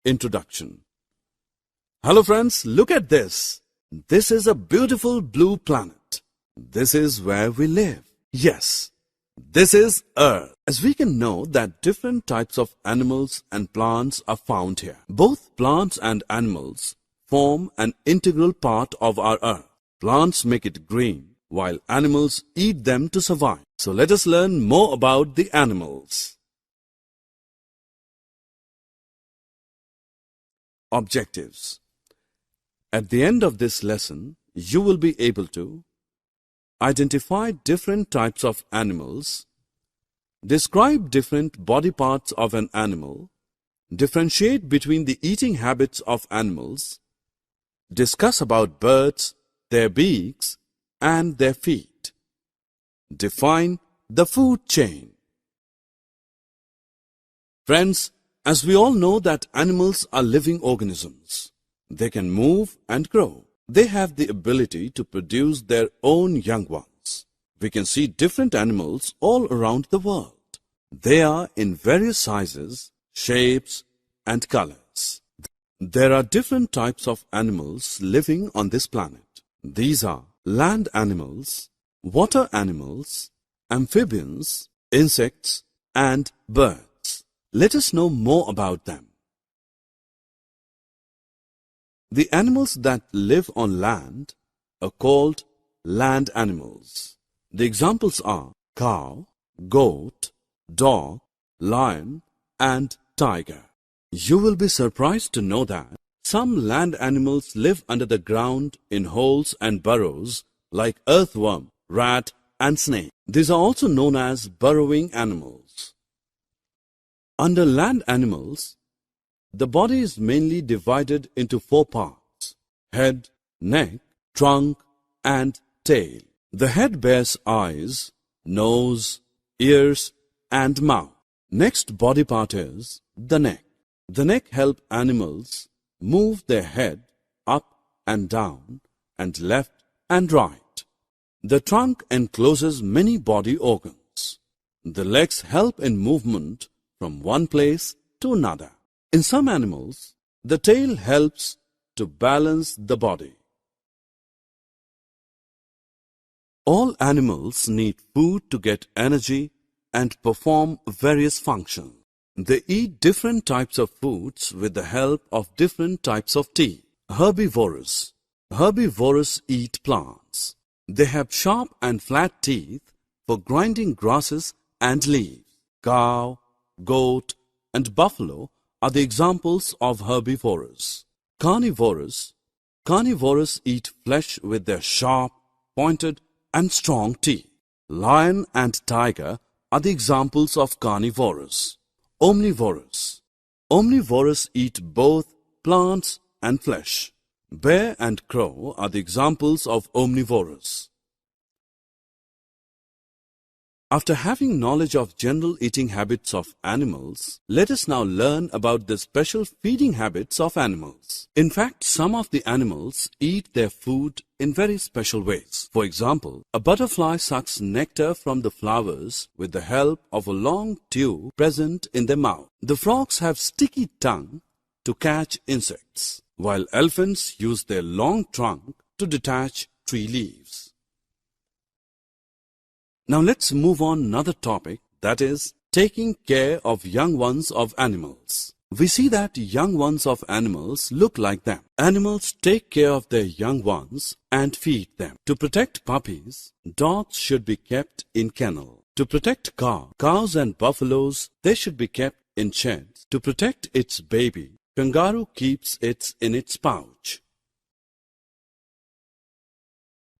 Introduction. Hello friends, look at this. This is a beautiful blue planet. This is where we live. Yes, this is Earth. As we can know that different types of animals and plants are found here. Both plants and animals form an integral part of our Earth. Plants make it green, while animals eat them to survive. So let us learn more about the animals. Objectives. At the end of this lesson, you will be able to identify different types of animals, describe different body parts of an animal, differentiate between the eating habits of animals, discuss about birds, their beaks, and their feet. Define the food chain. Friends, as we all know that animals are living organisms. They can move and grow. They have the ability to produce their own young ones. We can see different animals all around the world. They are in various sizes, shapes, and colors. There are different types of animals living on this planet. These are land animals, water animals, amphibians, insects, and birds. Let us know more about them. The animals that live on land are called land animals. The examples are cow, goat, dog, lion, and tiger. You will be surprised to know that some land animals live under the ground in holes and burrows like earthworm, rat, and snake. These are also known as burrowing animals. Under land animals, the body is mainly divided into 4 parts: head, neck, trunk, and tail. The head bears eyes, nose, ears, and mouth. Next body part is the neck. The neck helps animals move their head up and down and left and right. The trunk encloses many body organs. The legs help in movement from one place to another. In some animals, the tail helps to balance the body. All animals need food to get energy and perform various functions. They eat different types of foods with the help of different types of teeth. Herbivorous. Herbivorous eat plants. They have sharp and flat teeth for grinding grasses and leaves. Cow, goat, and buffalo are the examples of herbivorous. Carnivorous. Carnivorous eat flesh with their sharp, pointed, and strong teeth. Lion and tiger are the examples of carnivorous. Omnivorous. Omnivorous eat both plants and flesh. Bear and crow are the examples of omnivorous. After having knowledge of general eating habits of animals, let us now learn about the special feeding habits of animals. In fact, some of the animals eat their food in very special ways. For example, a butterfly sucks nectar from the flowers with the help of a long tube present in their mouth. The frogs have sticky tongue to catch insects, while elephants use their long trunk to detach tree leaves. Now let's move on another topic, that is taking care of young ones of animals. We see that young ones of animals look like them. Animals take care of their young ones and feed them. To protect puppies, dogs should be kept in kennel. To protect cows and buffaloes, they should be kept in sheds. To protect its baby, kangaroo keeps it in its pouch.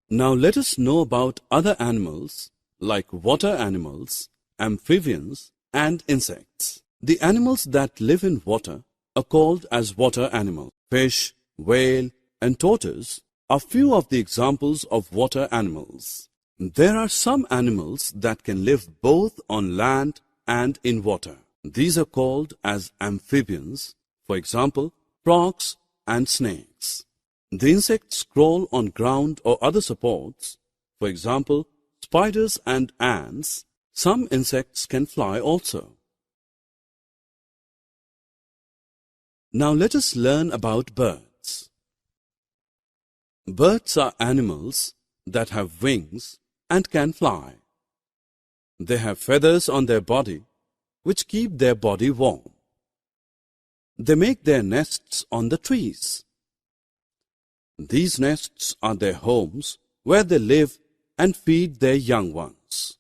Now let us know about other animals like water animals, amphibians, and insects. The animals that live in water are called as water animals. Fish, whale, and tortoise are few of the examples of water animals. There are some animals that can live both on land and in water. These are called as amphibians, for example, frogs and snakes. The insects crawl on ground or other supports, for example, spiders and ants. Some insects can fly also. Now let us learn about birds. Birds are animals that have wings and can fly. They have feathers on their body which keep their body warm. They make their nests on the trees. These nests are their homes where they live and feed their young ones.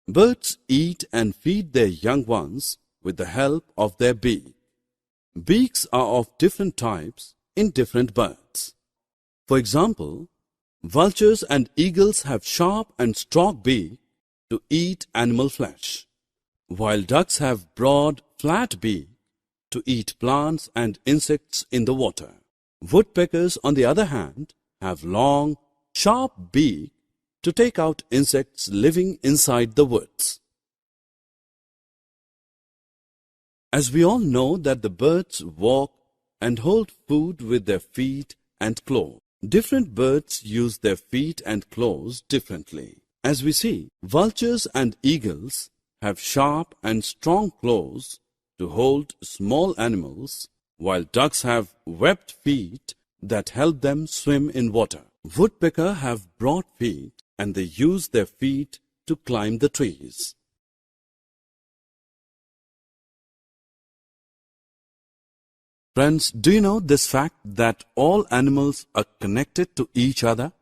Birds eat and feed their young ones with the help of their beak. Beaks are of different types in different birds. For example, vultures and eagles have sharp and strong beaks to eat animal flesh, while ducks have broad, flat beaks to eat plants and insects in the water. Woodpeckers, on the other hand, have long, sharp beaks to take out insects living inside the woods. As we all know that the birds walk and hold food with their feet and claws, different birds use their feet and claws differently. As we see, vultures and eagles have sharp and strong claws to hold small animals, while ducks have webbed feet that help them swim in water. Woodpeckers have broad feet and they use their feet to climb the trees. Friends, do you know this fact that all animals are connected to each other?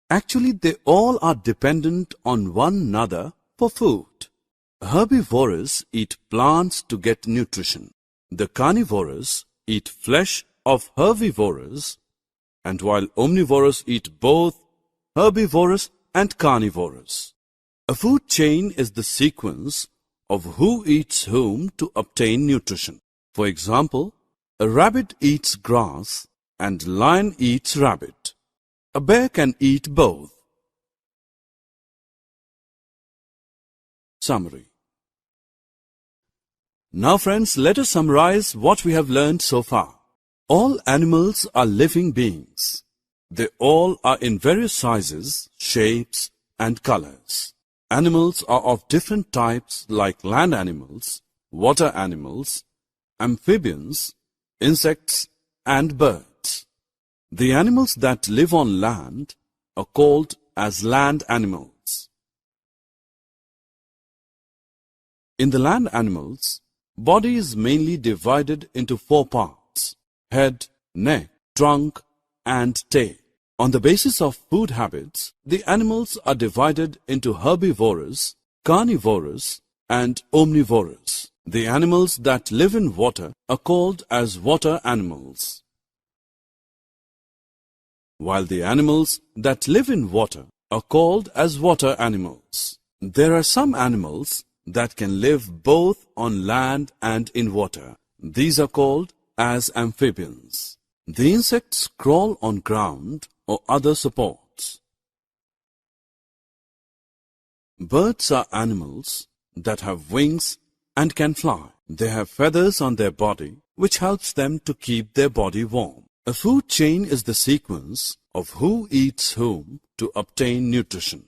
Actually, they all are dependent on one another for food. Herbivores eat plants to get nutrition. The carnivores eat flesh of herbivores, and while omnivores eat both herbivores and carnivores. A food chain is the sequence of who eats whom to obtain nutrition. For example, a rabbit eats grass and lion eats rabbit. A bear can eat both. Summary. Now friends, let us summarize what we have learned so far. All animals are living beings. They all are in various sizes, shapes, and colors. Animals are of different types like land animals, water animals, amphibians, insects, and birds. The animals that live on land are called as land animals. In the land animals, body is mainly divided into 4 parts: head, neck, trunk, and tail. On the basis of food habits, the animals are divided into herbivores, carnivores, and omnivores. The animals that live in water are called as water animals, while the animals that live in water are called as water animals. There are some animals that can live both on land and in water. These are called as amphibians. The insects crawl on ground or other supports. Birds are animals that have wings and can fly. They have feathers on their body which helps them to keep their body warm. A food chain is the sequence of who eats whom to obtain nutrition.